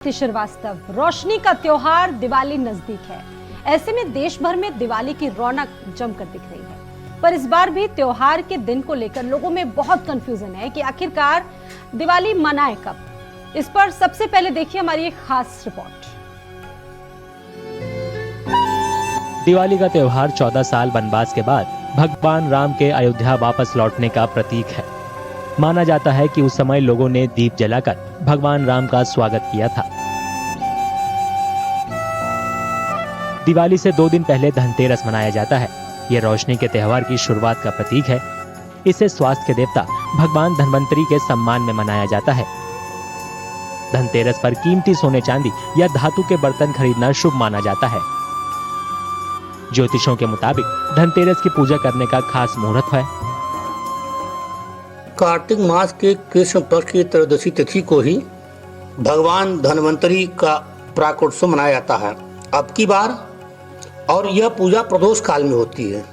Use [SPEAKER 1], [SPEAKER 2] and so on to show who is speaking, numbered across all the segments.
[SPEAKER 1] श्रीवास्तव, रोशनी का त्योहार दिवाली नजदीक है। ऐसे में देश भर में दिवाली की रौनक जमकर दिख रही है, पर इस बार भी त्योहार के दिन को लेकर लोगों में बहुत कंफ्यूजन है कि आखिरकार दिवाली मनाए कब। इस पर सबसे पहले देखिए हमारी एक खास रिपोर्ट।
[SPEAKER 2] दिवाली का त्योहार 14 साल वनवास के बाद भगवान राम के अयोध्या वापस लौटने का प्रतीक है। माना जाता है कि उस समय लोगों ने दीप जलाकर भगवान राम का स्वागत किया था। दिवाली से 2 दिन पहले धनतेरस मनाया जाता है। ये रोशनी के त्योहार की शुरुआत का प्रतीक है। इसे स्वास्थ्य के देवता भगवान धन्वंतरी के सम्मान में मनाया जाता है। धनतेरस पर कीमती सोने चांदी या धातु के बर्तन खरीदना शुभ माना जाता है। ज्योतिषों के मुताबिक धनतेरस की पूजा करने का खास मुहूर्त है।
[SPEAKER 3] कार्तिक मास के कृष्ण पक्ष की त्रयोदशी तिथि को ही भगवान धन्वंतरी का प्राकोत्सव मनाया जाता है अब की बार, और यह पूजा प्रदोष काल में होती है।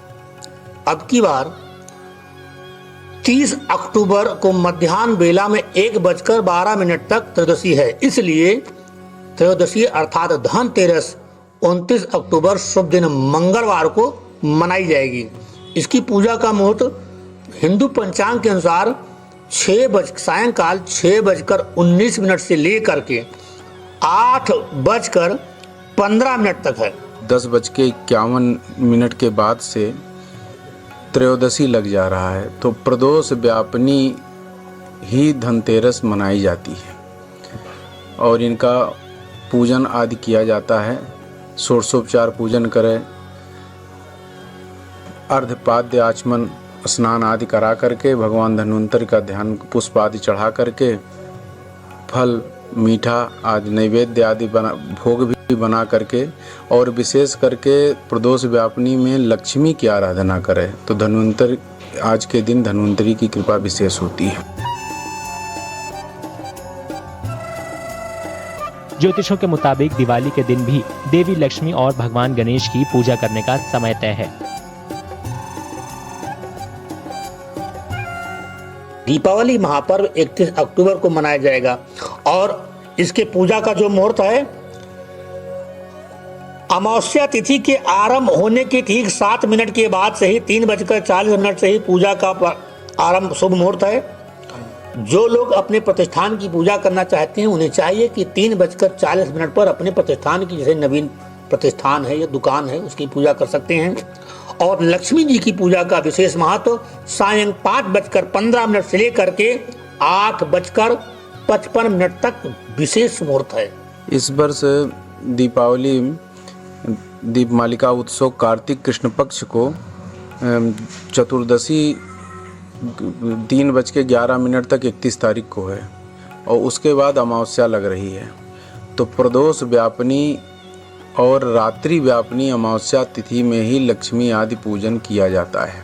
[SPEAKER 3] अब की बार 30 अक्टूबर को मध्याह्न बेला में 1:12 तक त्रयोदशी है, इसलिए त्रयोदशी अर्थात धनतेरस 29 अक्टूबर शुभ दिन मंगलवार को मनाई जाएगी। इसकी पूजा का मुहूर्त हिंदू पंचांग के अनुसार सायंकाल 6:19 से लेकर के 8:15 तक है।
[SPEAKER 4] 10:51 के बाद से त्रयोदशी लग जा रहा है, तो प्रदोष व्यापनी ही धनतेरस मनाई जाती है और इनका पूजन आदि किया जाता है। षोडशोपचार पूजन करें, अर्धपाद्य आचमन स्नान आदि करा करके भगवान धन्वंतरि का ध्यान पुष्प आदि चढ़ा करके फल मीठा आदि नैवेद्य आदि भोग भी बना करके, और विशेष करके प्रदोष व्यापनी में लक्ष्मी की आराधना करें तो धन्वंतरि आज के दिन धन्वंतरि की कृपा विशेष होती है।
[SPEAKER 2] ज्योतिषों के मुताबिक दिवाली के दिन भी देवी लक्ष्मी और भगवान गणेश की पूजा करने का समय तय है।
[SPEAKER 3] दीपावली महापर्व 31 अक्टूबर को मनाया जाएगा और इसके पूजा का जो मुहूर्त है, अमावस्या तिथि के आरंभ होने के ठीक 7 मिनट के बाद से ही 3:40 से ही पूजा का आरंभ शुभ मुहूर्त है। जो लोग अपने प्रतिष्ठान की पूजा करना चाहते हैं उन्हें चाहिए कि 3:40 पर अपने प्रतिष्ठान की, जैसे नवीन प्रतिष्ठान है या दुकान है, उसकी पूजा कर सकते हैं। और लक्ष्मी जी की पूजा का विशेष महत्व सायं 5:15 से लेकर के 8:55 तक विशेष मुहूर्त है।
[SPEAKER 4] इस वर्ष दीपावली दीपमालिका उत्सव कार्तिक कृष्ण पक्ष को चतुर्दशी 3:11 तक 31 तारीख को है और उसके बाद अमावस्या लग रही है। तो प्रदोष व्यापनी और रात्रि व्यापनी अमावस्या तिथि में ही लक्ष्मी आदि पूजन किया जाता है।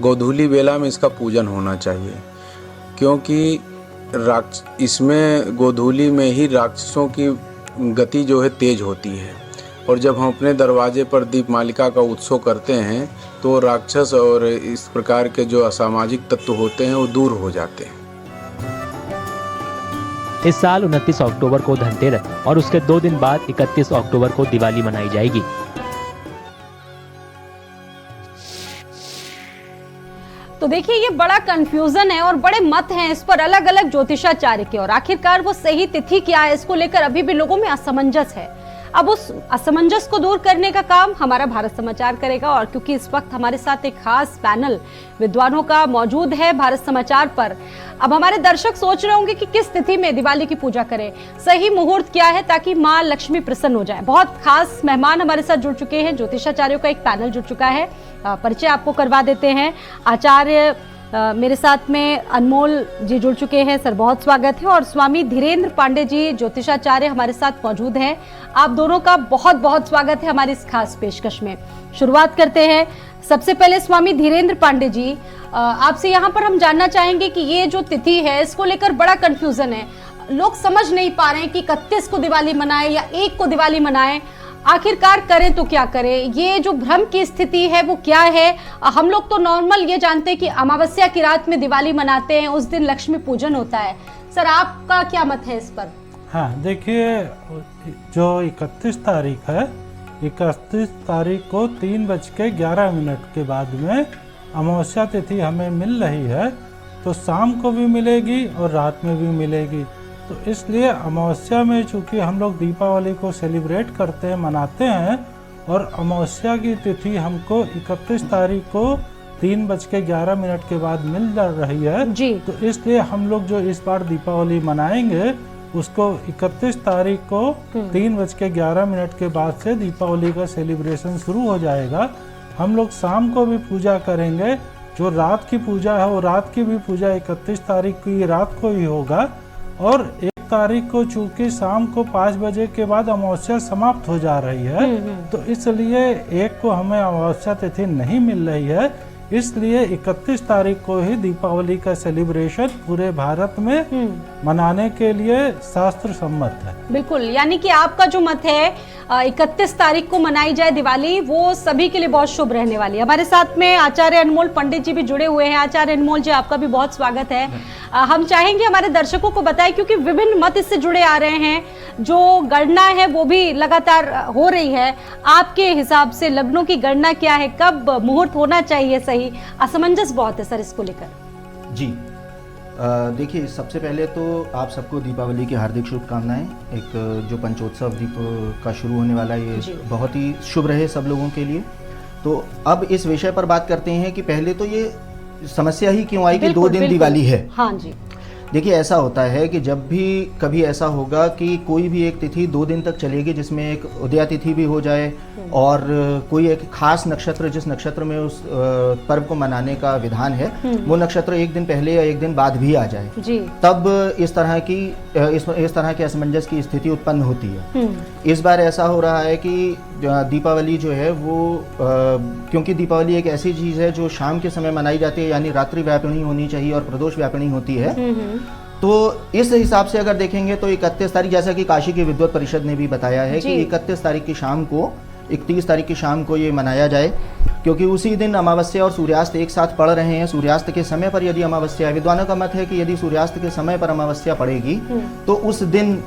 [SPEAKER 4] गोधूली बेला में इसका पूजन होना चाहिए, क्योंकि इसमें गोधूली में ही राक्षसों की गति जो है तेज होती है, और जब हम अपने दरवाजे पर दीपमालिका का उत्सव करते हैं तो राक्षस और इस प्रकार के जो असामाजिक तत्व होते हैं वो दूर हो जाते हैं।
[SPEAKER 2] इस साल 29 अक्टूबर को धनतेरस और उसके 2 दिन बाद 31 अक्टूबर को दिवाली मनाई जाएगी।
[SPEAKER 1] तो देखिए ये बड़ा कंफ्यूजन है और बड़े मत हैं इस पर अलग अलग ज्योतिषाचार्य के, और आखिरकार वो सही तिथि क्या है इसको लेकर अभी भी लोगों में असमंजस है। अब उस असमंजस को दूर करने का काम हमारा भारत समाचार करेगा, और क्योंकि इस वक्त हमारे साथ एक खास पैनल विद्वानों का मौजूद है भारत समाचार पर, अब हमारे दर्शक सोच रहे होंगे कि किस तिथि में दिवाली की पूजा करें, सही मुहूर्त क्या है ताकि मां लक्ष्मी प्रसन्न हो जाए। बहुत खास मेहमान हमारे साथ जुड़ चुके हैं, ज्योतिषाचार्यों का एक पैनल जुड़ चुका है। परिचय आपको करवा देते हैं। आचार्य मेरे साथ में अनमोल जी जुड़ चुके हैं, सर बहुत स्वागत है। और स्वामी धीरेन्द्र पांडे जी ज्योतिषाचार्य हमारे साथ मौजूद हैं। आप दोनों का बहुत बहुत स्वागत है हमारी इस खास पेशकश में। शुरुआत करते हैं सबसे पहले स्वामी धीरेन्द्र पांडे जी, आपसे यहाँ पर हम जानना चाहेंगे कि ये जो तिथि है इसको लेकर बड़ा कंफ्यूजन है। लोग समझ नहीं पा रहे हैं कि 31 को दिवाली मनाए या 1 को दिवाली मनाए, आखिरकार करें तो क्या करें। ये जो भ्रम की स्थिति है वो क्या है। हम लोग तो नॉर्मल ये जानते हैं कि अमावस्या की रात में दिवाली मनाते हैं, उस दिन लक्ष्मी पूजन होता है। सर आपका क्या मत है इस पर?
[SPEAKER 5] हाँ, देखिए जो 31 तारीख है, 31 तारीख को 3:11 के बाद में अमावस्या तिथि हमें मिल रही है, तो शाम को भी मिलेगी और रात में भी मिलेगी। तो इसलिए अमावस्या में चूँकि हम लोग दीपावली को सेलिब्रेट करते हैं, मनाते हैं, और अमावस्या की तिथि हमको 31 तारीख को 3:11 के बाद मिल रही है
[SPEAKER 1] जी।
[SPEAKER 5] तो इसलिए हम लोग जो इस बार दीपावली मनाएंगे उसको 31 तारीख को 3:11 के बाद से दीपावली का सेलिब्रेशन शुरू हो जाएगा। हम लोग शाम को भी पूजा करेंगे, जो रात की पूजा है वो रात की भी पूजा 31 तारीख की रात को ही होगा, और 1 तारीख को चूंकि शाम को 5 बजे के बाद अमावस्या समाप्त हो जा रही है, तो इसलिए 1 को हमें अमावस्या तिथि नहीं मिल रही है, इसलिए 31 तारीख को ही दीपावली का सेलिब्रेशन पूरे भारत में मनाने के लिए शास्त्र सम्मत है।
[SPEAKER 1] बिल्कुल, यानी कि आपका जो मत है 31 तारीख को मनाई जाए दिवाली, वो सभी के लिए बहुत शुभ रहने वाली है। हमारे साथ में आचार्य अनमोल पंडित जी भी जुड़े हुए हैं। आचार्य अनमोल जी, आपका भी बहुत स्वागत है। हम चाहेंगे हमारे दर्शकों को बताएं, क्योंकि विभिन्न मत इससे जुड़े आ रहे हैं, जो गणना है वो भी लगातार हो रही है। आपके हिसाब से लग्नों की गणना क्या है, कब मुहूर्त होना चाहिए सही? असमंजस बहुत है सर इसको लेकर।
[SPEAKER 6] जी, देखिए, सबसे पहले तो आप सबको दीपावली की हार्दिक शुभकामनाएं। एक जो पंचोत्सव दीप का शुरू होने वाला है, ये बहुत ही शुभ रहे सब लोगों के लिए। तो अब इस विषय पर बात करते हैं कि पहले तो ये समस्या ही क्यों आई कि 2 दिन दिवाली है।
[SPEAKER 1] हाँ जी,
[SPEAKER 6] देखिए, ऐसा होता है कि जब भी कभी ऐसा होगा कि कोई भी एक तिथि 2 दिन तक चलेगी, जिसमें एक उदया तिथि भी हो जाए और कोई एक खास नक्षत्र, जिस नक्षत्र में उस पर्व को मनाने का विधान है, वो नक्षत्र 1 दिन पहले या 1 दिन बाद भी आ जाए
[SPEAKER 1] जी,
[SPEAKER 6] तब इस तरह की असमंजस की स्थिति उत्पन्न होती है। इस बार ऐसा हो रहा है कि दीपावली जो है वो क्योंकि दीपावली एक ऐसी चीज़ है जो शाम के समय मनाई जाती है, यानी रात्रि व्यापिनी होनी चाहिए और प्रदोष व्यापिनी होती है। तो इस हिसाब से अगर देखेंगे तो 31 तारीख, जैसा कि काशी की विद्वत परिषद ने भी बताया है कि 31 तारीख की शाम को, 31 तारीख की शाम को ये मनाया जाए, क्योंकि उसी दिन अमावस्या और सूर्यास्त एक साथ पड़ रहे हैं। सूर्यास्त के समय पर यदि अमावस्या है, विद्वानों का मत है कि यदि सूर्यास्त के समय पर अमावस्या पड़ेगी तो उस दिन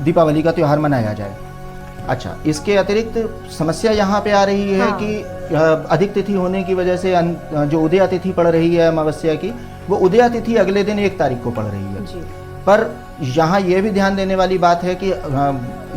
[SPEAKER 6] दीपावली का त्यौहार मनाया जाए। अच्छा, इसके अतिरिक्त समस्या यहाँ पे आ रही है कि अधिक तिथि होने की वजह से जो उदया तिथि पड़ रही है अमावस्या की, वो उदया तिथि अगले दिन 1 तारीख को पड़ रही है जी। पर यहाँ ये भी ध्यान देने वाली बात है कि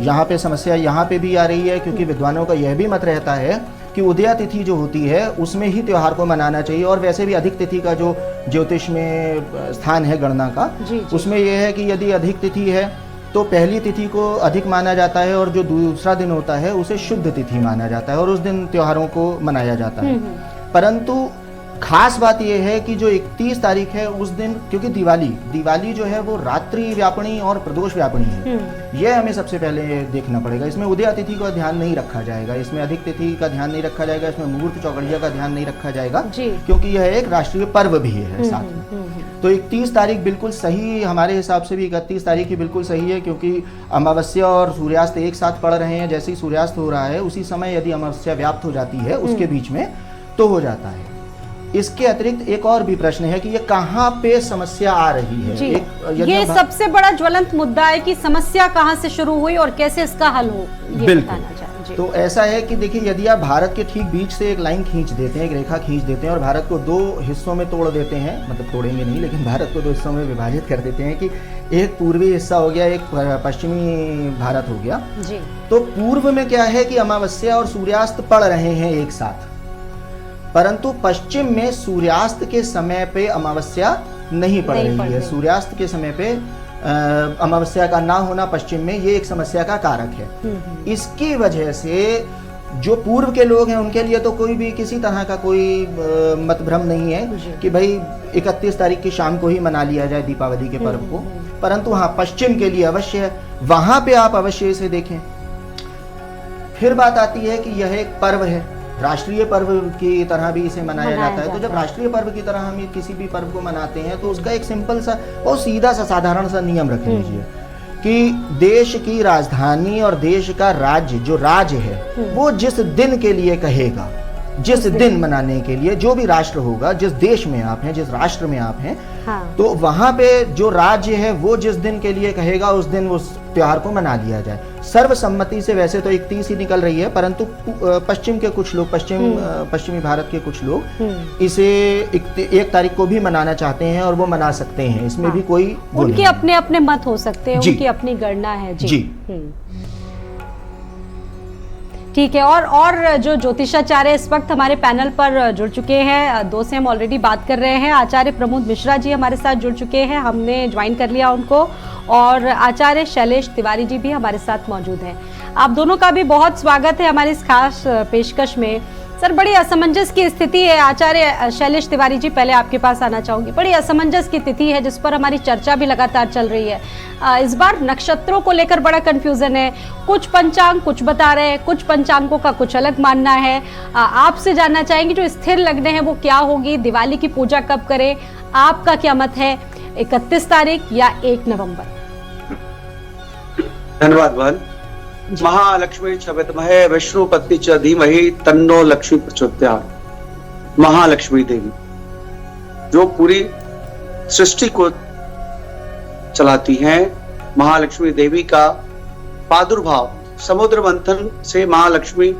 [SPEAKER 6] यहाँ पे समस्या यहाँ पे भी आ रही है, क्योंकि विद्वानों का यह भी मत रहता है कि उदया तिथि जो होती है उसमें ही त्यौहार को मनाना चाहिए, और वैसे भी अधिक तिथि का जो ज्योतिष में स्थान है गणना का, उसमें यह है कि यदि अधिक तिथि है तो पहली तिथि को अधिक माना जाता है और जो दूसरा दिन होता है उसे शुद्ध तिथि माना जाता है और उस दिन त्योहारों को मनाया जाता है। परंतु खास बात यह है कि जो 31 तारीख है उस दिन, क्योंकि दिवाली जो है वो रात्रि व्यापनी और प्रदोष व्यापनी है, यह हमें सबसे पहले देखना पड़ेगा। इसमें उदया तिथि का ध्यान नहीं रखा जाएगा, इसमें अधिक तिथि का ध्यान नहीं रखा जाएगा, इसमें मुहूर्त चौकड़िया का ध्यान नहीं रखा जाएगा, क्योंकि यह एक राष्ट्रीय पर्व भी है साथ में। तो 31 तारीख बिल्कुल सही, हमारे हिसाब से भी 31 तारीख ही बिल्कुल सही है, क्योंकि अमावस्या और सूर्यास्त एक साथ पड़ रहे हैं। जैसे ही सूर्यास्त हो रहा है उसी समय यदि अमावस्या व्याप्त हो जाती है उसके बीच में, तो हो जाता है। इसके अतिरिक्त एक और भी प्रश्न है कि ये कहाँ पे समस्या आ रही है।
[SPEAKER 1] ये सबसे बड़ा ज्वलंत मुद्दा है कि समस्या कहाँ से शुरू हुई और कैसे इसका हल हो, ये बताना चाहिए।
[SPEAKER 6] तो ऐसा है कि देखिए, यदि आप भारत के ठीक बीच से एक लाइन खींच देते हैं, एक रेखा खींच देते हैं और भारत को 2 हिस्सों में तोड़ देते हैं, मतलब तोड़ेंगे नहीं लेकिन भारत को 2 हिस्सों में विभाजित कर देते हैं कि एक पूर्वी हिस्सा हो गया, एक पश्चिमी भारत हो गया जी। तो पूर्व में क्या है कि अमावस्या और सूर्यास्त पड़ रहे हैं एक साथ, परंतु पश्चिम में सूर्यास्त के समय पे अमावस्या नहीं पड़ रही है। सूर्यास्त के समय पे अमावस्या का ना होना पश्चिम में, ये एक समस्या का कारक है। इसकी वजह से जो पूर्व के लोग हैं उनके लिए तो कोई भी किसी तरह का कोई मतभ्रम नहीं है कि भाई 31 तारीख की शाम को ही मना लिया जाए दीपावली के पर्व को, परंतु हाँ, पश्चिम के लिए अवश्य है, वहां पे आप अवश्य इसे देखें। फिर बात आती है कि यह एक पर्व है, राष्ट्रीय पर्व की तरह भी इसे मनाया जाता है। तो जब राष्ट्रीय पर्व की तरह हम किसी भी पर्व को मनाते हैं तो उसका एक सिंपल सा और सीधा सा साधारण सा नियम रख लीजिए कि देश की राजधानी और देश का राज्य, जो राज्य है, वो जिस दिन के लिए कहेगा जिस दिन मनाने के लिए जो भी राष्ट्र होगा, जिस देश में आप हैं, जिस राष्ट्र में आप हैं,
[SPEAKER 1] हाँ।
[SPEAKER 6] तो वहां पे जो राज्य है वो जिस दिन के लिए कहेगा उस दिन उस त्योहार को मना लिया जाए। सर्वसम्मति से वैसे तो 31 ही निकल रही है, परंतु पश्चिम के कुछ लोग, पश्चिमी भारत के कुछ लोग इसे 1 तारीख को भी मनाना चाहते हैं और वो मना सकते हैं, इसमें भी कोई
[SPEAKER 1] उनके अपने अपने मत हो सकते हैं, उनकी अपनी गणना है। जी, ठीक है। और जो ज्योतिषाचार्य इस वक्त हमारे पैनल पर जुड़ चुके हैं, 2 से हम ऑलरेडी बात कर रहे हैं। आचार्य प्रमोद मिश्रा जी हमारे साथ जुड़ चुके हैं, हमने ज्वाइन कर लिया उनको, और आचार्य शैलेश तिवारी जी भी हमारे साथ मौजूद हैं। आप दोनों का भी बहुत स्वागत है हमारी इस खास पेशकश में। सर, बड़ी असमंजस की स्थिति है। आचार्य शैलेश तिवारी जी, पहले आपके पास आना चाहूंगी। बड़ी असमंजस की तिथि है जिस पर हमारी चर्चा भी लगातार चल रही है। इस बार नक्षत्रों को लेकर बड़ा कंफ्यूजन है। कुछ पंचांग कुछ बता रहे हैं, कुछ पंचांगों का कुछ अलग मानना है। आपसे जानना चाहेंगे जो स्थिर लग्न है वो क्या होगी, दिवाली की पूजा कब करें, आपका क्या मत है, 31 तारीख या 1 नवंबर?
[SPEAKER 7] धन्यवाद बहन। महालक्ष्मी च विद्महे विष्णुपत्नी च धीमहि तन्नो लक्ष्मी प्रचोदयात्। महालक्ष्मी देवी जो पूरी सृष्टि को चलाती हैं, महालक्ष्मी देवी का प्रादुर्भाव समुद्र मंथन से महालक्ष्मी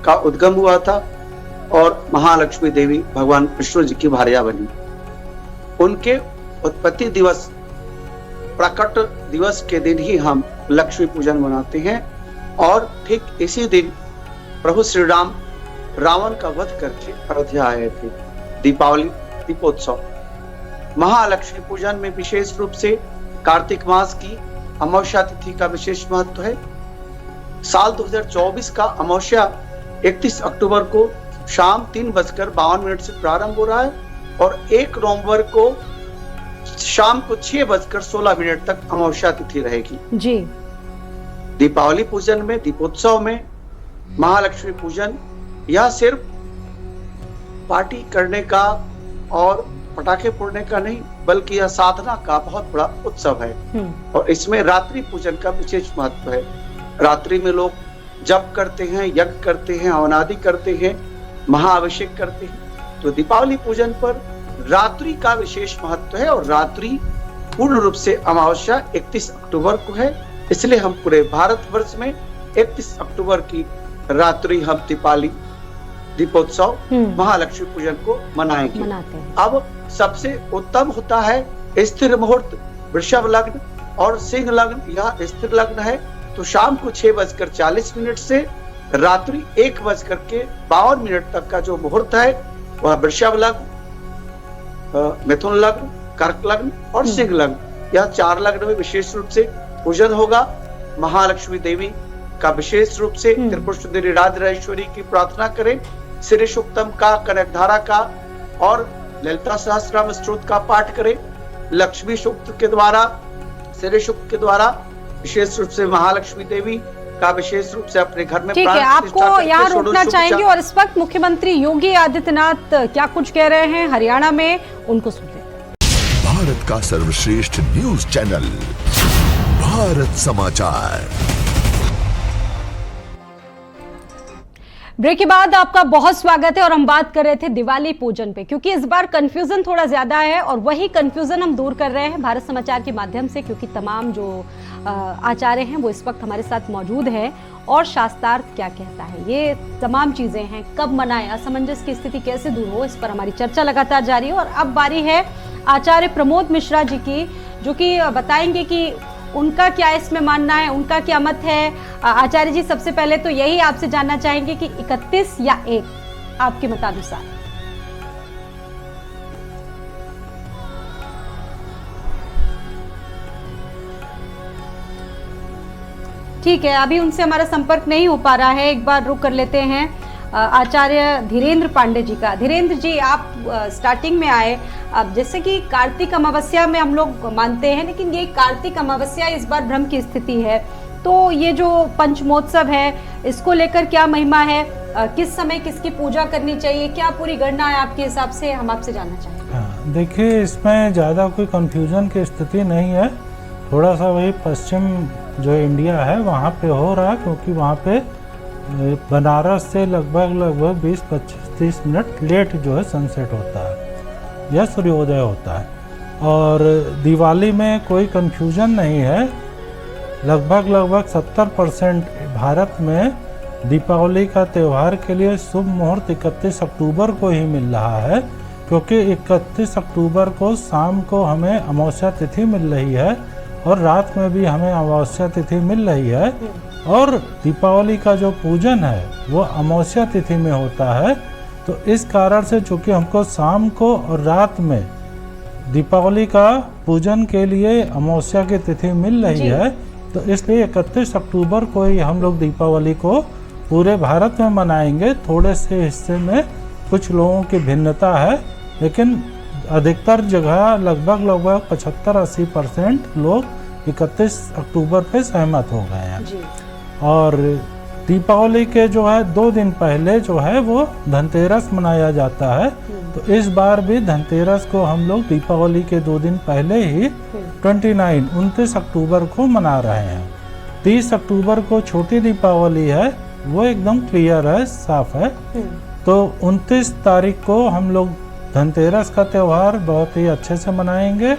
[SPEAKER 7] का उद्गम हुआ था और महालक्ष्मी देवी भगवान विष्णु जी की भार्या बनी। उनके उत्पत्ति दिवस, प्रकट दिवस के दिन ही हम लक्ष्मी पूजन मनाते हैं और ठीक इसी दिन प्रभु श्री राम रावण का वध करके अयोध्या आए थे। दीपावली, दीपोत्सव। महालक्ष्मी पूजन में विशेष रूप से कार्तिक मास की अमावस्या तिथि का विशेष महत्व है। साल 2024 का अमावस्या 31 अक्टूबर को शाम 3:52 से प्रारंभ हो रहा है और 1 नवंबर को शाम को 6:16 तक अमावस्या तिथि रहेगी। जी। दीपावली पूजन में, दीपोत्सव में महालक्ष्मी पूजन यह सिर्फ पार्टी करने का और पटाखे फोड़ने का नहीं, बल्कि यह साधना का बहुत बड़ा उत्सव है और इसमें रात्रि पूजन का विशेष महत्व है। रात्रि में लोग जप करते हैं, यज्ञ करते हैं, हवनादि करते हैं, महाअभिषेक करते हैं। तो दीपावली पूजन पर रात्रि का विशेष महत्व है और रात्रि पूर्ण रूप से अमावस्या 31 अक्टूबर को है, इसलिए हम पूरे भारतवर्ष में 31 अक्टूबर की रात्रि हम दीपावली, दीपोत्सव, महालक्ष्मी पूजन को मनाएंगे। अब सबसे उत्तम होता है स्थिर मुहूर्त, वृषभ लग्न और सिंह लग्न। यह स्थिर लग्न है तो शाम को 6:40 से रात्रि 1:52 तक का जो मुहूर्त है वह वृषभ लग्न, मिथुन लग्न, कर्क लग्न और सिंह लग्न, यह 4 लग्न में विशेष रूप से पूजन होगा। महालक्ष्मी देवी का विशेष रूप से त्रिपुर सुंदरी राजराजेश्वरी की प्रार्थना करें, श्री सूक्तम का, कनकधारा का और ललिता सहस्त्रनाम स्तोत्र का पाठ करें। लक्ष्मी सूक्त के द्वारा, श्री सूक्त के द्वारा विशेष रूप से महालक्ष्मी देवी का विशेष रूप से अपने घर में।
[SPEAKER 1] ठीक है, आपको यहाँ रोकना चाहेंगे और इस वक्त मुख्यमंत्री योगी आदित्यनाथ क्या कुछ कह रहे हैं हरियाणा में, उनको सुनते हैं।
[SPEAKER 8] भारत का सर्वश्रेष्ठ न्यूज चैनल भारत समाचार।
[SPEAKER 1] ब्रेक के बाद आपका बहुत स्वागत है और हम बात कर रहे थे दिवाली पूजन पे, क्योंकि इस बार कंफ्यूजन थोड़ा ज्यादा है और वही कंफ्यूजन हम दूर कर रहे हैं भारत समाचार के माध्यम से, क्योंकि तमाम जो आचार्य हैं वो इस वक्त हमारे साथ मौजूद हैं और शास्त्रार्थ क्या कहता है, ये तमाम चीजें हैं। कब मनाएं, असमंजस की स्थिति कैसे दूर हो, इस पर हमारी चर्चा लगातार जारी है। और अब बारी है आचार्य प्रमोद मिश्रा जी की, जो कि बताएंगे कि उनका क्या इसमें मानना है, उनका क्या मत है। आचार्य जी, सबसे पहले तो यही आपसे जानना चाहेंगे कि 31 या 1 आपके मतानुसार? ठीक है, अभी उनसे हमारा संपर्क नहीं हो पा रहा है, एक बार रुक कर लेते हैं आचार्य धीरेन्द्र पांडे जी का। धीरेन्द्र जी, आप स्टार्टिंग में आए, अब जैसे कि कार्तिक अमावस्या में हम लोग मानते हैं, लेकिन ये कार्तिक अमावस्या इस बार भ्रम की स्थिति है, तो ये जो पंचमोत्सव है इसको लेकर क्या महिमा है, किस समय किसकी पूजा करनी चाहिए, क्या पूरी गणना है आपके हिसाब से, हम आपसे जानना चाहेंगे।
[SPEAKER 5] देखिए, इसमें ज़्यादा कोई कंफ्यूजन की स्थिति नहीं है। थोड़ा सा वही पश्चिम जो इंडिया है वहाँ पे हो रहा है, क्योंकि वहाँ पे बनारस से लगभग 20-25-30 मिनट लेट जो है सनसेट होता है या सूर्योदय होता है। और दिवाली में कोई कंफ्यूजन नहीं है, लगभग 70% भारत में दीपावली का त्यौहार के लिए शुभ मुहूर्त 31 अक्टूबर को ही मिल रहा है, क्योंकि 31 अक्टूबर को शाम को हमें अमावस्या तिथि मिल रही है और रात में भी हमें अमावस्या तिथि मिल रही है। और दीपावली का जो पूजन है वो अमावस्या तिथि में होता है। तो इस कारण से चूँकि हमको शाम को और रात में दीपावली का पूजन के लिए अमावस्या की तिथि मिल रही है, तो इसलिए 31 अक्टूबर को ही हम लोग दीपावली को पूरे भारत में मनाएंगे। थोड़े से हिस्से में कुछ लोगों की भिन्नता है, लेकिन अधिकतर जगह लगभग 75-80% लोग 31 अक्टूबर पे सहमत हो गए हैं। और दीपावली के जो है 2 दिन पहले जो है वो धनतेरस मनाया जाता है। तो इस बार भी धनतेरस को हम लोग दीपावली के 2 दिन पहले ही 29 अक्टूबर को मना रहे हैं। 30 अक्टूबर को छोटी दीपावली है, वो एकदम क्लियर है, साफ है। तो 29 तारीख को हम लोग धनतेरस का त्यौहार बहुत ही अच्छे से मनाएंगे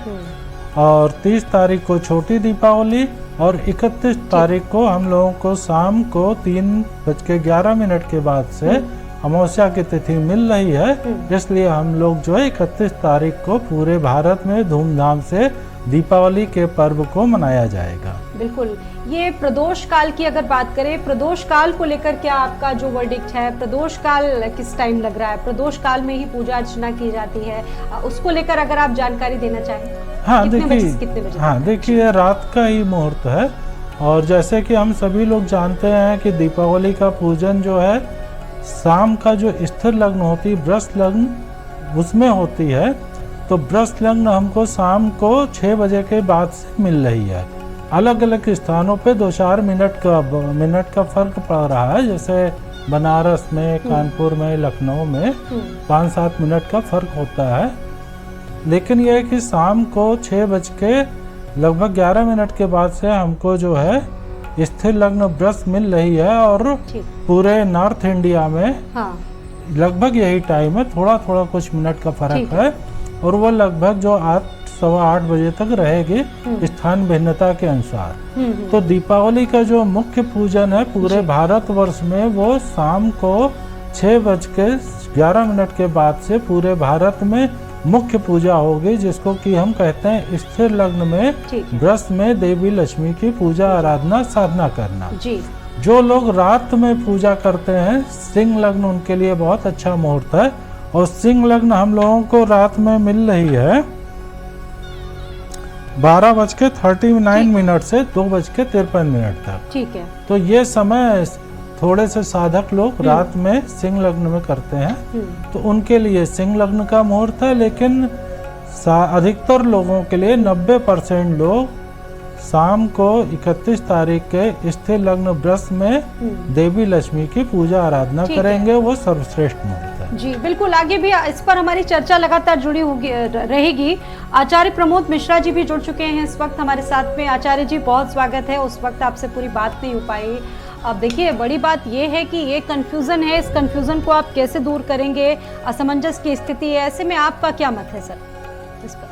[SPEAKER 5] और 30 तारीख को छोटी दीपावली और 31 तारीख को हम लोगों को शाम को 3:11 के बाद से अमावस्या की तिथि मिल रही है। इसलिए हम लोग जो है 31 तारीख को पूरे भारत में धूमधाम से दीपावली के पर्व को मनाया जाएगा।
[SPEAKER 1] बिल्कुल। ये प्रदोष काल की अगर बात करें, प्रदोष काल को लेकर क्या आपका जो वर्डिक्ट है? प्रदोष काल किस टाइम लग रहा है? प्रदोष काल में ही पूजा अर्चना की जाती है, उसको लेकर अगर आप जानकारी देना चाहें।
[SPEAKER 5] हाँ देखिए रात का ही मुहूर्त है और जैसे कि हम सभी लोग जानते हैं कि दीपावली का पूजन जो है शाम का जो स्थिर लग्न होती है, बृहस्पति लग्न, उसमें होती है। तो बृहस्पति लग्न हमको शाम को 6 बजे के बाद से मिल रही है। अलग अलग स्थानों पे 2-4 मिनट का फर्क पड़ रहा है, जैसे बनारस में, कानपुर में, लखनऊ में 5-7 मिनट का फर्क होता है। लेकिन यह है कि शाम को 6:11 के बाद से हमको जो है स्थिर लग्न बृहस्पति मिल रही है और पूरे नॉर्थ इंडिया में लगभग यही टाइम है, थोड़ा कुछ मिनट का फर्क है और वो लगभग जो 8-8:15 बजे तक रहेगी स्थान भिन्नता के अनुसार। तो दीपावली का जो मुख्य पूजन है पूरे भारतवर्ष में वो शाम को 6:11 के बाद से पूरे भारत में मुख्य पूजा होगी, जिसको कि हम कहते हैं स्थिर लग्न में बृहस्पति में देवी लक्ष्मी की पूजा आराधना साधना करना। जो लोग रात में पूजा करते हैं, सिंह लग्न उनके लिए बहुत अच्छा मुहूर्त है और सिंह लग्न हम लोगों को रात में मिल रही है 12:39 से 2:53 तक। ठीक है। तो ये समय थोड़े से साधक लोग रात में सिंह लग्न में करते हैं, तो उनके लिए सिंह लग्न का मुहूर्त है। लेकिन अधिकतर लोगों के लिए 90% लोग शाम को 31 तारीख के स्थिर लग्न बृहस्पति में देवी लक्ष्मी की पूजा आराधना करेंगे, वो सर्वश्रेष्ठ मुहूर्त है। जी बिल्कुल, आगे भी इस पर हमारी चर्चा लगातार जुड़ी होगी रहेगी। आचार्य प्रमोद मिश्रा जी भी जुड़ चुके हैं इस वक्त हमारे साथ में। आचार्य जी बहुत स्वागत है। उस वक्त आपसे पूरी बात नहीं हो पाई। अब देखिए बड़ी बात ये है कि ये कंफ्यूजन है, इस कंफ्यूजन को आप कैसे दूर करेंगे? असमंजस की स्थिति है, ऐसे में आपका क्या मत है सर इस पर?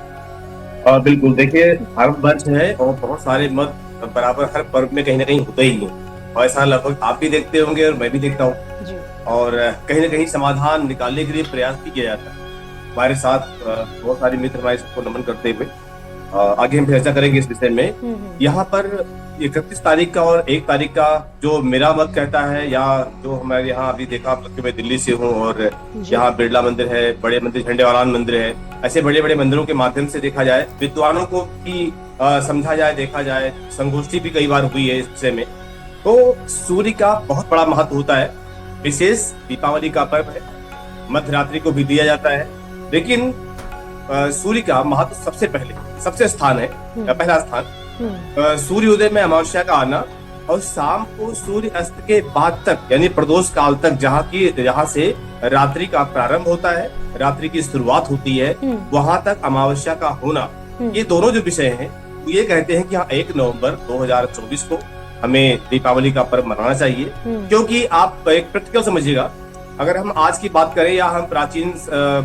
[SPEAKER 9] बिल्कुल, देखिए भारतवर्ष है और बहुत सारे मत बराबर हर पर्व में कहीं ना कहीं होते ही हैं और ऐसा लगभग आप भी देखते होंगे और मैं भी देखता हूँ और कहीं ना कहीं समाधान निकालने के लिए प्रयास भी किया जाता है। हमारे साथ बहुत सारे मित्र हमारे सबको नमन करते हुए आगे हम चर्चा करेंगे इस विषय में। यहाँ पर 31 तारीख का और 1 तारीख का जो मेरा मत कहता है, या जो हमारे यहाँ अभी देखा आप मैं दिल्ली से हूँ और यहाँ बिरला मंदिर है, बड़े मंदिर झंडेवालान मंदिर है, ऐसे बड़े बड़े मंदिरों के माध्यम से देखा जाए, विद्वानों को भी समझा जाए, देखा जाए, संगोष्ठी भी कई बार हुई है इस विषय में। तो सूर्य का बहुत बड़ा महत्व होता है, विशेष दीपावली का पर्व है, मध्य रात्रि को भी दिया जाता है, लेकिन सूर्य का महत्व सबसे स्थान है, पहला स्थान सूर्योदय में अमावस्या का आना और शाम को सूर्य अस्त के बाद तक यानी प्रदोष काल तक, जहाँ से रात्रि का प्रारंभ होता है, रात्रि की शुरुआत होती है, वहां तक अमावस्या का होना, ये दोनों जो विषय हैं ये कहते हैं कि हाँ 1 नवंबर 2024 को हमें दीपावली का पर्व मनाना चाहिए। क्योंकि आप एक प्रैक्टिकल समझिएगा, अगर हम आज की बात करें या हम प्राचीन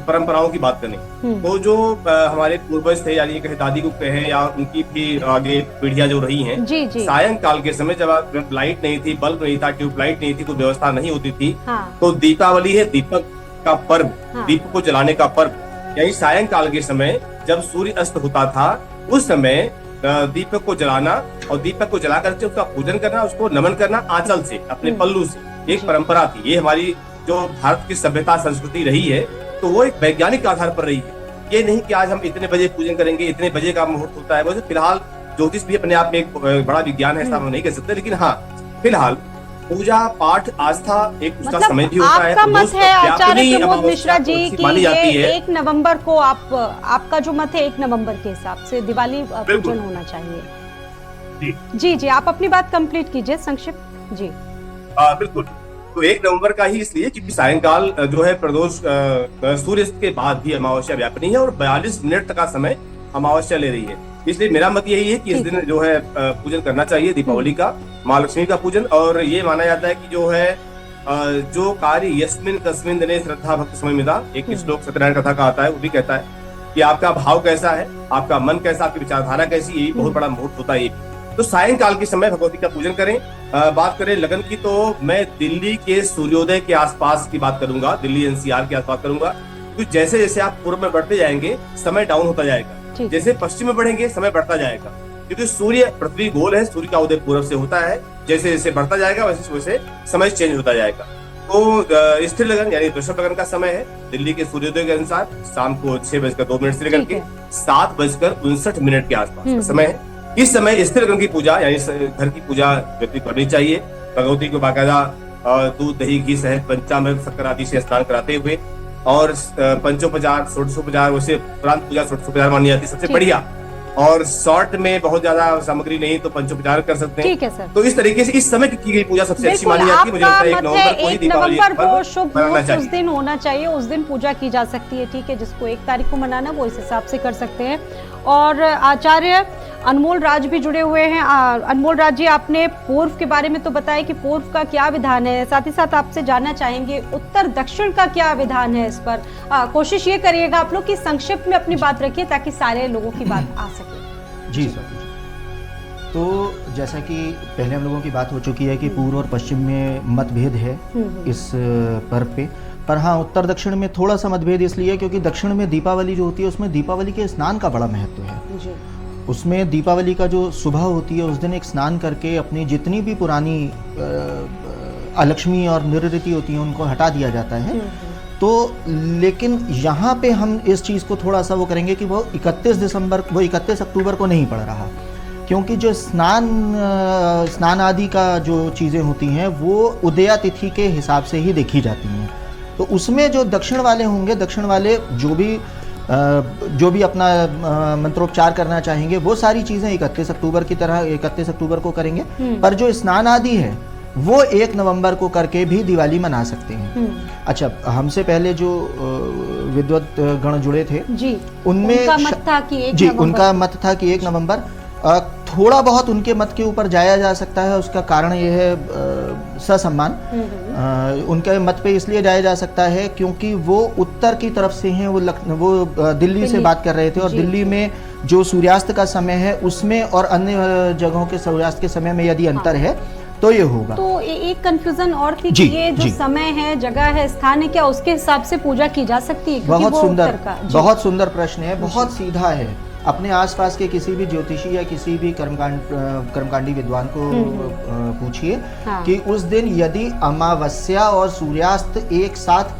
[SPEAKER 9] परंपराओं की बात करें, तो जो हमारे पूर्वज थे, यानी कहे दादी को कहें या उनकी भी आगे पीढ़ियां जो रही हैं, सायंकाल के समय जब लाइट नहीं थी, बल्ब नहीं था, ट्यूबलाइट नहीं थी, कोई व्यवस्था नहीं होती थी, तो दीपावली है दीपक का पर्व, दीप को जलाने का पर्व। यानी सायंकाल के समय जब सूर्य अस्त होता था, उस समय दीपक को जलाना और दीपक को जला करके उसका पूजन करना, उसको नमन करना आंचल से, अपने पल्लू से, एक परंपरा थी। ये हमारी जो भारत की सभ्यता संस्कृति रही है, तो वो एक वैज्ञानिक आधार पर रही है। ये नहीं कि आज हम इतने बजे पूजन करेंगे, इतने बजे का मुहूर्त होता है। वैसे फिलहाल ज्योतिष भी अपने आप में एक बड़ा विज्ञान है, ऐसा हम नहीं कह सकते, लेकिन हाँ फिलहाल पूजा पाठ आस्था एक उसका समय भी होता है।
[SPEAKER 1] आपका मत है आचार्य प्रमोद मिश्रा जी कि ये 1 नवंबर को आपका जो मत है 1 नवंबर के हिसाब से दिवाली पूजन होना चाहिए। जी, आप अपनी बात कंप्लीट कीजिए संक्षिप्त। जी
[SPEAKER 9] बिल्कुल, तो 1 नवंबर का ही इसलिए क्योंकि सायंकाल जो है प्रदोष सूर्यास्त के बाद भी अमावस्या व्यापनी है और 42 मिनट तक का समय अमावस्या ले रही है। इसलिए मेरा मत यही है कि इस दिन जो है पूजन करना चाहिए दीपावली का, माँ लक्ष्मी का पूजन। और ये माना जाता है कि जो है जो कार्य यस्मिन तस्मिन दिने श्रद्धा भक्ति समन्विता, एक श्लोक सत्यनारायण कथा का आता है, वो भी कहता है कि आपका भाव कैसा है, आपका मन कैसा, आपकी विचारधारा कैसी, यही बहुत बड़ा मुहूर्त होता है। तो सायंकाल के समय भगवती का पूजन करें। बात करें लगन की, तो मैं दिल्ली के सूर्योदय के आसपास की बात करूंगा, दिल्ली एनसीआर के आसपास करूंगा। तो जैसे जैसे आप पूर्व में बढ़ते जाएंगे समय डाउन होता जाएगा, जैसे पश्चिम में बढ़ेंगे समय बढ़ता जाएगा, क्योंकि सूर्य पृथ्वी गोल है, सूर्य का उदय पूर्व से होता है। जैसे जैसे बढ़ता जाएगा वैसे वैसे समय चेंज होता जाएगा। तो स्थिर लगन यानी वृषभ लगन का समय है दिल्ली के सूर्योदय के अनुसार शाम को 6:02 से लेकर के 7:59 के आसपास का समय है। इस समय स्थिर लगन की पूजा यानी घर की पूजा व्यक्ति करनी चाहिए। भगवती को बाकायदा दूध दही घी शहद पंचामृत शक्कर आदि से स्नान कराते हुए, और पंचोपचार षोडशोपचार, वैसे प्रांत पूजा षोडशोपचार मानी जाती है सबसे बढ़िया। और शॉर्ट में बहुत ज्यादा सामग्री नहीं तो पंचोपचार कर सकते हैं।
[SPEAKER 1] ठीक है सर।
[SPEAKER 9] तो इस तरीके से इस समय की गई पूजा सबसे अच्छी मानी जाती है। मुझे लगता है 1 नवंबर को ही दीपावली
[SPEAKER 1] को शुभ मुहूर्त उस दिन होना चाहिए, उस दिन पूजा की जा सकती है। ठीक है, जिसको 1 तारीख को मनाना वो इस हिसाब से कर सकते हैं। और आचार्य अनमोल राज भी जुड़े हुए हैं। अनमोल राज जी, आपने पूर्व के बारे में तो बताया कि पूर्व का क्या विधान है, साथ ही साथ आपसे जानना चाहेंगे उत्तर दक्षिण का क्या विधान है इस पर। कोशिश ये करिएगा आप लोग कि संक्षिप्त में अपनी बात रखिए ताकि सारे लोगों की बात आ सके।
[SPEAKER 6] जी सर। तो जैसा कि पहले हम लोगों की बात हो चुकी है कि पूर्व और पश्चिम में मतभेद है इस पर्व पे, पर हाँ उत्तर दक्षिण में थोड़ा सा मतभेद इसलिए क्योंकि दक्षिण में दीपावली जो होती है उसमें दीपावली के स्नान का बड़ा महत्व है। उसमें दीपावली का जो सुबह होती है उस दिन एक स्नान करके अपनी जितनी भी पुरानी अलक्ष्मी और निरृति होती है उनको हटा दिया जाता है। तो लेकिन यहाँ पे हम इस चीज़ को थोड़ा सा वो करेंगे कि वो 31 अक्टूबर को नहीं पड़ रहा, क्योंकि जो स्नान आदि का जो चीज़ें होती हैं वो उदया तिथि के हिसाब से ही देखी जाती हैं। तो उसमें जो दक्षिण वाले होंगे, दक्षिण वाले जो भी अपना मंत्रोपचार करना चाहेंगे वो सारी चीज़ें 31 अक्टूबर की तरह 31 अक्टूबर को करेंगे। पर जो स्नान आदि है वो 1 नवंबर को करके भी दिवाली मना सकते हैं। अच्छा, हमसे पहले जो विद्वत गण जुड़े थे जी, उनमें
[SPEAKER 1] उनका मत था कि 1
[SPEAKER 6] नवंबर थोड़ा बहुत उनके मत के ऊपर जाया जा सकता है। उसका कारण ये है ससम्मान। उनके मत पे इसलिए जाया जा सकता है क्योंकि वो उत्तर की तरफ से हैं, वो दिल्ली से बात कर रहे थे और दिल्ली में जो सूर्यास्त का समय है उसमें और अन्य जगहों के सूर्यास्त के समय में यदि अंतर है तो ये होगा।
[SPEAKER 1] तो एक कंफ्यूजन और थी कि ये जो समय है, जगह है, स्थान है, क्या उसके हिसाब से पूजा की जा सकती है?
[SPEAKER 6] बहुत सुंदर प्रश्न है, बहुत सीधा है। अपने आसपास के किसी भी ज्योतिषी या किसी भी कर्मकांडी विद्वान को पूछिए कि उस दिन यदि अमावस्या और सूर्यास्त एक साथ,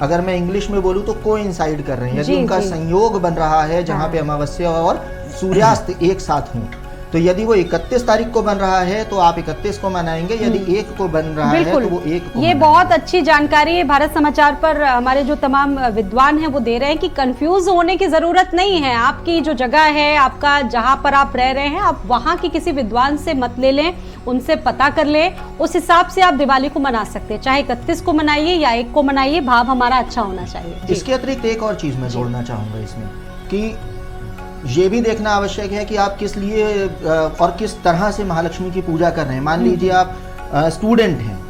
[SPEAKER 6] अगर मैं इंग्लिश में बोलूं तो कोइंसाइड कर रहे हैं, यदि उनका संयोग बन रहा है जहां पे अमावस्या और सूर्यास्त एक साथ हों, तो यदि वो 31 तारीख को बन रहा है तो आप 31 को मनाएंगे, यदि 1 को बन रहा है तो वो 1 को।
[SPEAKER 1] ये बहुत अच्छी जानकारी है, भारत समाचार पर हमारे जो तमाम विद्वान हैं वो दे रहे हैं कि कंफ्यूज होने की जरूरत नहीं है। आपकी जो जगह है, आपका जहां पर आप रह रहे हैं, आप वहां की किसी विद्वान से मत ले लें, उनसे पता कर लें, उस हिसाब से आप दिवाली को मना सकते हैं। चाहे 31 को मनाइए या 1 को मनाइए, भाव हमारा अच्छा होना चाहिए।
[SPEAKER 6] इसके अतिरिक्त एक और चीज मैं जोड़ना चाहूंगा इसमें कि ये भी देखना आवश्यक है कि आप किस लिए और किस तरह से महालक्ष्मी की पूजा कर रहे हैं। मान लीजिए आप स्टूडेंट हैं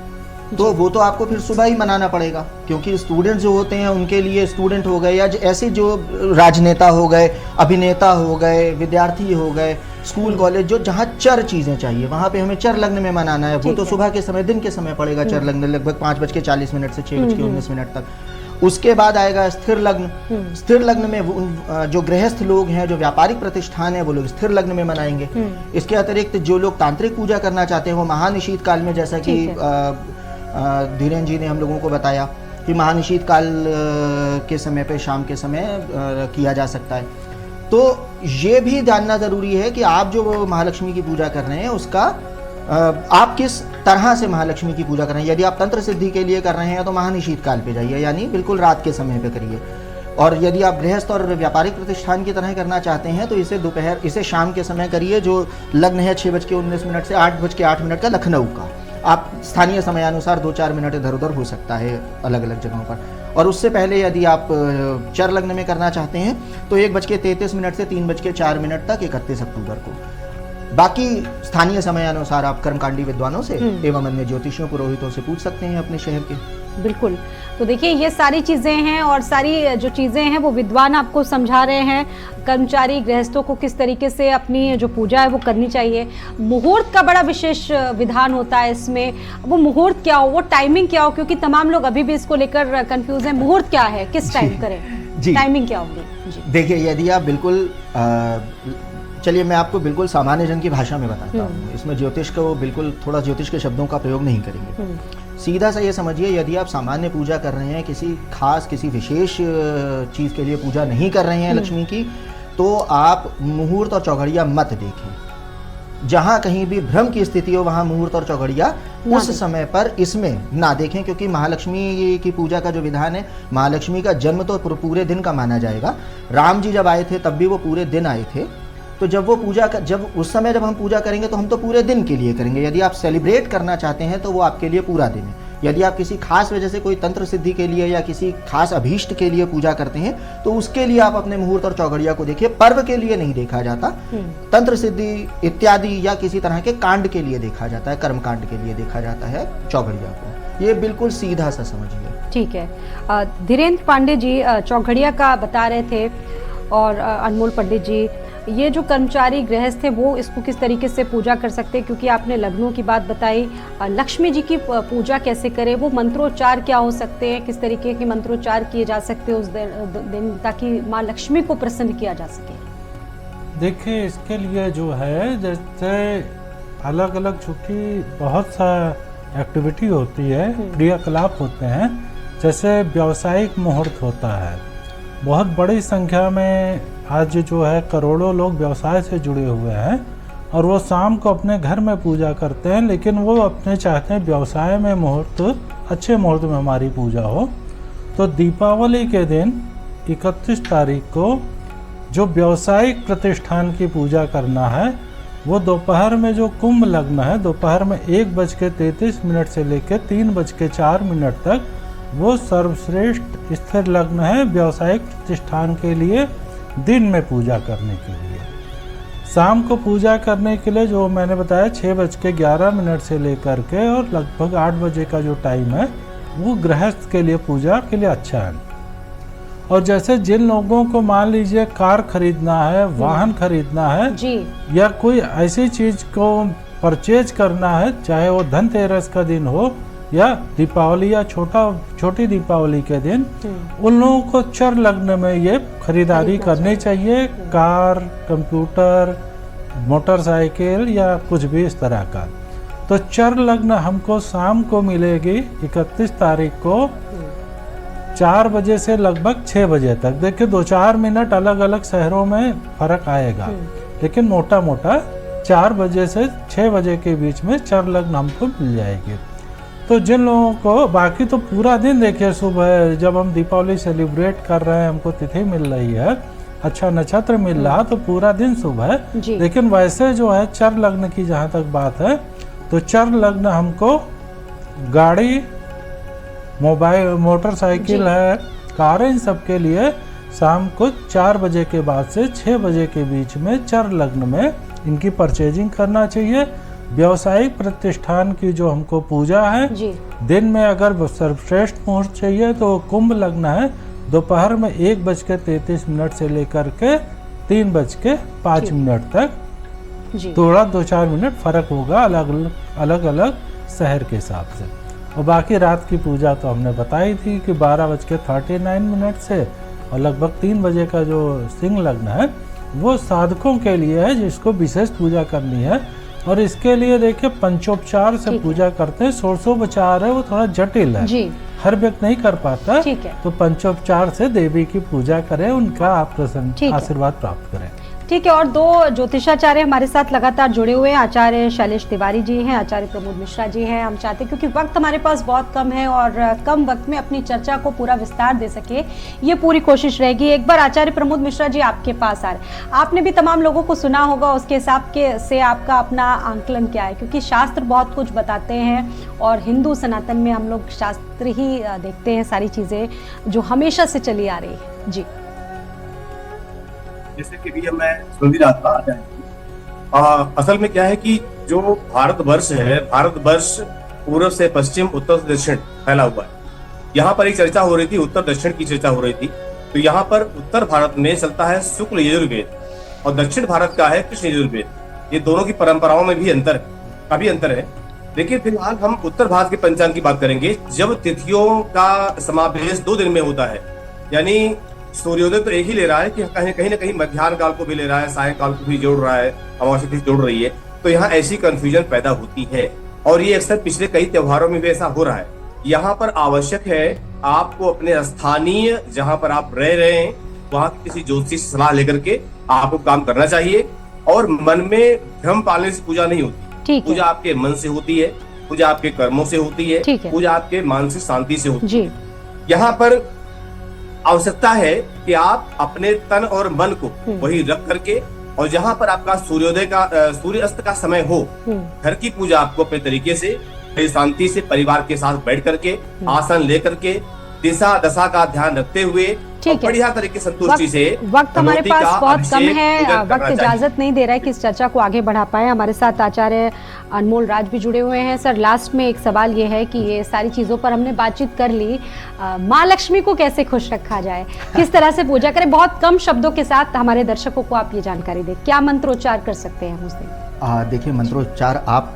[SPEAKER 6] तो वो तो आपको फिर सुबह ही मनाना पड़ेगा, क्योंकि स्टूडेंट जो होते हैं उनके लिए स्टूडेंट हो गए या ऐसे जो राजनेता हो गए, अभिनेता हो गए, विद्यार्थी हो गए, स्कूल कॉलेज जो जहाँ चर चीज़ें चाहिए वहाँ पे हमें चर लग्न में मनाना है, वो तो सुबह के समय दिन के समय पड़ेगा चर लग्न, लगभग 5:40 से 6:19 तक। उसके बाद आएगा स्थिर लग्न। स्थिर लग्न में जो गृहस्थ लोग हैं, जो व्यापारिक प्रतिष्ठान है, वो लोग स्थिर लग्न में मनाएंगे। इसके अतिरिक्त जो लोग तांत्रिक पूजा करना चाहते हैं वो महानिशीत काल में, जैसा कि धीरेन्द्र जी ने हम लोगों को बताया कि महानिशीत काल के समय पे शाम के समय किया जा सकता है। तो ये भी जानना ज़रूरी है कि आप जो महालक्ष्मी की पूजा कर रहे हैं उसका आप किस तरह से महालक्ष्मी की पूजा कर रहे हैं। यदि आप तंत्र सिद्धि के लिए कर रहे हैं तो महानिशीत काल पे जाइए, यानी बिल्कुल रात के समय पे करिए। और यदि आप गृहस्थ और व्यापारिक प्रतिष्ठान की तरह करना चाहते हैं तो इसे शाम के समय करिए, जो लग्न है 6:19 से 8:08 का लखनऊ का। आप स्थानीय समयानुसार 2-4 मिनट इधर उधर हो सकता है अलग अलग जगहों पर। और उससे पहले यदि आप चर लग्न में करना चाहते हैं तो 1:33 से 3:04 तक 31 अक्टूबर को। बाकी स्थानीय समयानुसार आप कर्मकांडी विद्वानों से एवं अन्य ज्योतिषियों पुरोहितों से पूछ सकते हैं अपने शहर के।
[SPEAKER 1] बिल्कुल। तो देखिए ये सारी चीज़ें हैं और सारी जो चीज़ें हैं वो विद्वान आपको समझा रहे हैं। कर्मचारी गृहस्थों को किस तरीके से अपनी जो पूजा है वो करनी चाहिए। मुहूर्त का बड़ा विशेष विधान होता है इसमें। वो मुहूर्त क्या हो, वो टाइमिंग क्या हो, क्योंकि तमाम लोग अभी भी इसको लेकर कंफ्यूज हैं। मुहूर्त क्या है, किस टाइम करें, टाइमिंग क्या होगी?
[SPEAKER 6] देखिए, यदि आप बिल्कुल चलिए मैं आपको बिल्कुल सामान्य जन की भाषा में बताता हूँ। इसमें ज्योतिष को बिल्कुल थोड़ा ज्योतिष के शब्दों का प्रयोग नहीं करेंगे। सीधा सा ये समझिए, यदि आप सामान्य पूजा कर रहे हैं, किसी विशेष चीज़ के लिए पूजा नहीं कर रहे हैं लक्ष्मी की, तो आप मुहूर्त और चौघड़िया मत देखें। जहाँ कहीं भी भ्रम की स्थिति हो वहाँ मुहूर्त और चौघड़िया उस समय पर इसमें ना देखें, क्योंकि महालक्ष्मी की पूजा का जो विधान है, महालक्ष्मी का जन्म तो पूरे दिन का माना जाएगा। राम जी जब आए थे तब भी वो पूरे दिन आए थे। तो जब उस समय जब हम पूजा करेंगे तो हम तो पूरे दिन के लिए करेंगे। यदि आप सेलिब्रेट करना चाहते हैं तो वो आपके लिए पूरा दिन है। यदि आप किसी खास वजह से कोई तंत्र सिद्धि के लिए या किसी खास अभीष्ट के लिए पूजा करते हैं तो उसके लिए आप अपने मुहूर्त और चौघड़िया को देखिए। पर्व के लिए नहीं देखा जाता, तंत्र सिद्धि इत्यादि या किसी तरह के कांड के लिए देखा जाता है, कर्म कांड के लिए देखा जाता है चौघड़िया को। ये बिल्कुल सीधा सा समझिए।
[SPEAKER 1] ठीक है। धीरेन्द्र पांडे जी चौघड़िया का बता रहे थे और अनमोल पंडित जी, ये जो कर्मचारी गृहस्थ है वो इसको किस तरीके से पूजा कर सकते हैं, क्योंकि आपने लग्नों की बात बताई। लक्ष्मी जी की पूजा कैसे करें, वो मंत्रोच्चार क्या हो सकते हैं, किस तरीके के मंत्रोच्चार किए जा सकते हैं उस दिन ताकि माँ लक्ष्मी को प्रसन्न किया जा सके?
[SPEAKER 5] देखिए, इसके लिए जो है जैसे अलग अलग चूँकि बहुत सा एक्टिविटी होती है, क्रियाकलाप होते हैं। जैसे व्यावसायिक मुहूर्त होता है, बहुत बड़ी संख्या में आज जो है करोड़ों लोग व्यवसाय से जुड़े हुए हैं और वो शाम को अपने घर में पूजा करते हैं, लेकिन वो अपने चाहते हैं व्यवसाय में मुहूर्त, अच्छे मुहूर्त में हमारी पूजा हो। तो दीपावली के दिन 31 तारीख को जो व्यावसायिक प्रतिष्ठान की पूजा करना है वो दोपहर में जो कुंभ लग्न है, दोपहर में 1:33 से लेकर 3:04 तक वो सर्वश्रेष्ठ स्थिर लग्न है व्यवसायिक प्रतिष्ठान के लिए दिन में पूजा करने के लिए। शाम को पूजा करने के लिए जो मैंने बताया 6:11 से लेकर के और लगभग 8 बजे का जो टाइम है वो गृहस्थ के लिए पूजा के लिए अच्छा है। और जैसे जिन लोगों को मान लीजिए कार खरीदना है, वाहन खरीदना है
[SPEAKER 1] जी, या
[SPEAKER 5] कोई ऐसी चीज को परचेज करना है, चाहे वो धनतेरस का दिन हो या दीपावली या छोटी दीपावली के दिन, उन लोगों को चर लग्न में ये खरीदारी करनी चाहिए। कार, कंप्यूटर, मोटरसाइकिल या कुछ भी इस तरह का। तो चर लग्न हमको शाम को मिलेगी 31 तारीख को 4 बजे से लगभग 6 बजे तक। देखिए 2-4 मिनट अलग अलग शहरों में फर्क आएगा, लेकिन मोटा मोटा 4 बजे से 6 बजे के बीच में चर लग्न हमको मिल जाएगी। तो जिन लोगों को बाकी तो पूरा दिन, देखिए सुबह जब हम दीपावली सेलिब्रेट कर रहे हैं, हमको तिथि मिल रही है, अच्छा नक्षत्र मिल रहा, तो पूरा दिन सुबह है। लेकिन वैसे जो है चर लग्न की जहाँ तक बात है, तो चर लग्न हमको गाड़ी, मोबाइल, मोटरसाइकिल है, कारें, इन सब के लिए शाम को 4 बजे के बाद से 6 बजे के बीच में चर लग्न में इनकी परचेजिंग करना चाहिए। व्यावसायिक प्रतिष्ठान की जो हमको पूजा है, दिन में अगर सर्वश्रेष्ठ मुहूर्त चाहिए तो कुंभ लग्न है, दोपहर में 1:33 से लेकर के 3:05 तक। थोड़ा 2-4 मिनट फर्क होगा अलग अलग शहर के हिसाब से। और बाकी रात की पूजा तो हमने बताई थी कि 12:39 से और लगभग 3 बजे का जो सिंह लग्न है वो साधकों के लिए है, जिसको विशेष पूजा करनी है। और इसके लिए देखिए पंचोपचार से पूजा करते हैं। षोडशोपचार है वो थोड़ा जटिल है, हर व्यक्ति नहीं कर पाता, तो पंचोपचार से देवी की पूजा करें, उनका आप आशीर्वाद प्राप्त करें।
[SPEAKER 1] ठीक है। और 2 ज्योतिषाचार्य हमारे साथ लगातार जुड़े हुए हैं, आचार्य शैलेश तिवारी जी हैं, आचार्य प्रमोद मिश्रा जी हैं। हम चाहते हैं क्योंकि वक्त हमारे पास बहुत कम है और कम वक्त में अपनी चर्चा को पूरा विस्तार दे सके, ये पूरी कोशिश रहेगी। एक बार आचार्य प्रमोद मिश्रा जी आपके पास आ रहे, आपने भी तमाम लोगों को सुना होगा, उसके हिसाब से आपका अपना आंकलन क्या है? क्योंकि शास्त्र बहुत कुछ बताते हैं और हिंदू सनातन में हम लोग शास्त्र ही देखते हैं, सारी चीजें जो हमेशा से चली आ रही है। जी,
[SPEAKER 9] जैसे कि भैया मैं सुन ही रहा था, असल में क्या है कि जो भारतवर्ष है, भारतवर्ष पूर्व से पश्चिम, उत्तर से दक्षिण फैला हुआ है। यहाँ पर एक चर्चा हो रही थी, उत्तर दक्षिण की चर्चा हो रही थी। तो यहाँ पर उत्तर भारत में चलता है शुक्ल यजुर्वेद और दक्षिण भारत का है कृष्ण यजुर्वेद। ये दोनों की परंपराओं में भी काफी अंतर है। लेकिन फिलहाल हम उत्तर भारत के पंचांग की बात करेंगे। जब तिथियों का समावेश 2 दिन में होता है, यानी सूर्योदय तो एक ही ले रहा है कि कहीं ना कहीं मध्याह्न काल को भी ले रहा है, सायंकाल को भी जोड़ रहा है, अमावस्या तिथि जोड़ रही है, तो यहाँ ऐसी कंफ्यूजन पैदा होती है। और ये अक्सर पिछले कई त्योहारों में भी ऐसा हो रहा है। यहाँ पर आवश्यक है आपको अपने स्थानीय, जहाँ पर आप रह रहे हैं, वहाँ किसी ज्योतिषी से सलाह लेकर के आपको काम करना चाहिए। और मन में भ्रम पालने से पूजा नहीं होती। पूजा आपके मन से होती है, पूजा आपके कर्मों से होती है, पूजा आपके मानसिक शांति से होती है। यहाँ पर आवश्यकता है कि आप अपने तन और मन को वही रख करके, और जहाँ पर आपका सूर्यास्त का समय हो, घर की पूजा आपको अपने तरीके से शांति से परिवार के साथ बैठ करके, आसन लेकर के, दिशा दशा का ध्यान रखते हुए बढ़िया तरीके संतुष्टि से।
[SPEAKER 1] वक्त हमारे पास बहुत कम है, वक्त इजाजत नहीं दे रहा है कि इस चर्चा को आगे बढ़ा पाए। हमारे साथ आचार्य अनमोल राज भी जुड़े हुए हैं। सर, लास्ट में एक सवाल ये है कि ये सारी चीजों पर हमने बातचीत कर ली, माँ लक्ष्मी को कैसे खुश रखा जाए, किस तरह से पूजा करें? बहुत कम शब्दों के साथ हमारे दर्शकों को आप ये जानकारी दें, क्या मंत्रोच्चार कर सकते हैं उस दिन?
[SPEAKER 6] देखिए, मंत्रोच्चार आप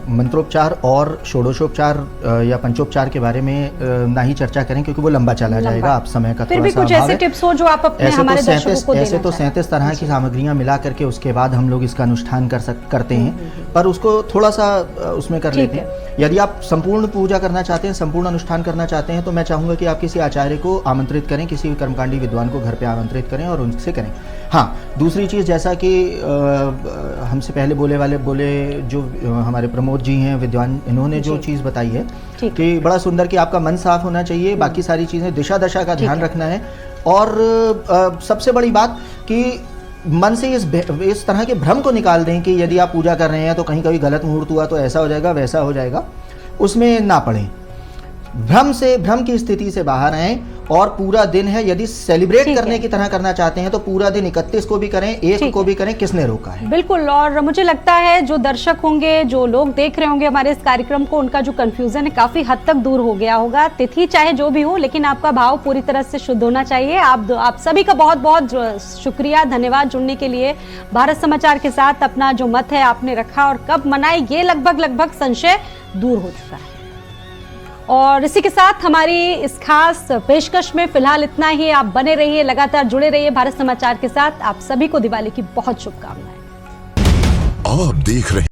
[SPEAKER 6] मंत्रोपचार और षोडशोपचार या पंचोपचार के बारे में ना ही चर्चा करें, क्योंकि वो लंबा चला जाएगा, आप समय का
[SPEAKER 1] फिर भी कुछ ऐसे टिप्स हो जो आप अपने हमारे दर्शकों को देना
[SPEAKER 6] ऐसे तो 37 तरह की सामग्रियां मिला करके उसके बाद हम लोग इसका अनुष्ठान करते हैं, पर उसको थोड़ा सा उसमें कर लेते हैं। यदि आप संपूर्ण पूजा करना चाहते हैं, संपूर्ण अनुष्ठान करना चाहते हैं, तो मैं चाहूंगा कि आप किसी आचार्य को आमंत्रित करें, किसी कर्मकांडी विद्वान को घर पे आमंत्रित करें और उनसे करें। हाँ, दूसरी चीज़, जैसा कि हमसे पहले बोले जो हमारे प्रमोद जी हैं विद्वान, इन्होंने जो चीज़ बताई है कि बड़ा सुंदर कि आपका मन साफ होना चाहिए, बाकी सारी चीज़ें दिशा दशा का ध्यान रखना है। और सबसे बड़ी बात कि मन से इस तरह के भ्रम को निकाल दें कि यदि आप पूजा कर रहे हैं तो कहीं कभी गलत मुहूर्त हुआ तो ऐसा हो जाएगा, वैसा हो जाएगा, उसमें ना पड़ें। भ्रम की स्थिति से बाहर आएं और पूरा दिन है, यदि सेलिब्रेट करने की तरह करना चाहते हैं तो पूरा दिन 31 को भी करें, 1 को भी करें, किसने रोका है?
[SPEAKER 1] बिल्कुल। और मुझे लगता है जो दर्शक होंगे, जो लोग देख रहे होंगे हमारे इस कार्यक्रम को, उनका जो कंफ्यूजन है काफी हद तक दूर हो गया होगा। तिथि चाहे जो भी हो, लेकिन आपका भाव पूरी तरह से शुद्ध होना चाहिए। आप सभी का बहुत बहुत शुक्रिया, धन्यवाद जुड़ने के लिए। भारत समाचार के साथ अपना जो मत है आपने रखा, और कब मनाए ये लगभग संशय दूर हो चुका है। और इसी के साथ हमारी इस खास पेशकश में फिलहाल इतना ही। आप बने रहिए, लगातार जुड़े रहिए भारत समाचार के साथ। आप सभी को दिवाली की बहुत शुभकामनाएं।
[SPEAKER 8] आप देख रहे